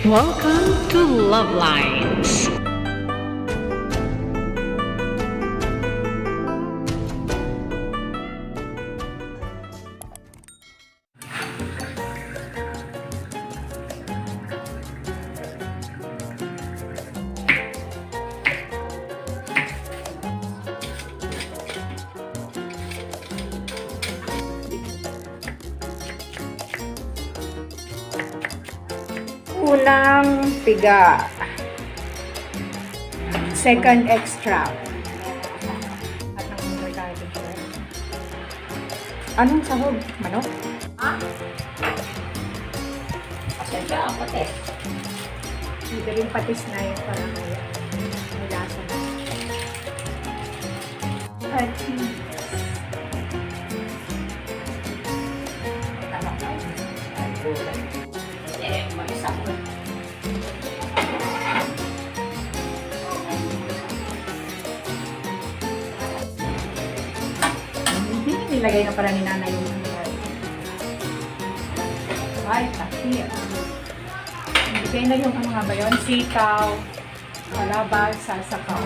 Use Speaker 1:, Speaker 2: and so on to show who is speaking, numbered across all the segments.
Speaker 1: Welcome to LuvLiNes.
Speaker 2: Unang piga. Second extract. At nangunguloy tayo dito. Anong sahog? Manok?
Speaker 3: Ha? Pasensya ang patis.
Speaker 2: Hindi rin patis na yun para may lasa na. At
Speaker 3: Tanong ka. Ay, gulay. Eh, mag-isa ko.
Speaker 2: nilagay na pala ni nanay yung ay, takir. Nilagay na yung ano nga ba yun? Sitaw, kalabas, sasapaw.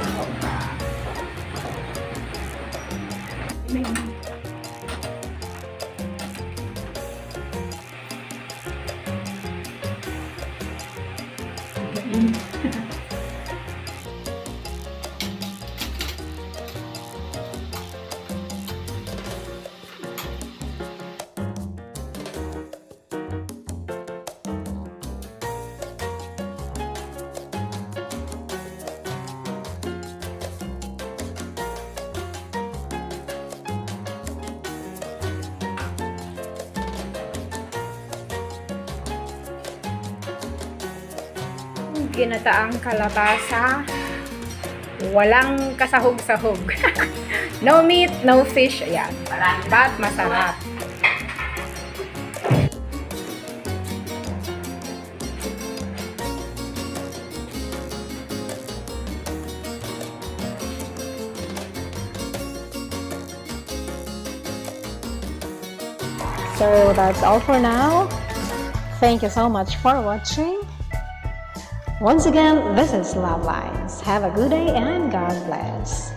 Speaker 2: Ginataang kalabasa, walang kasahog-sahog. No meat, no fish. Ayan. But masarap.
Speaker 4: So that's all for now. Thank you so much for watching. Once again, this is LuvLiNes. Have a good day and God bless.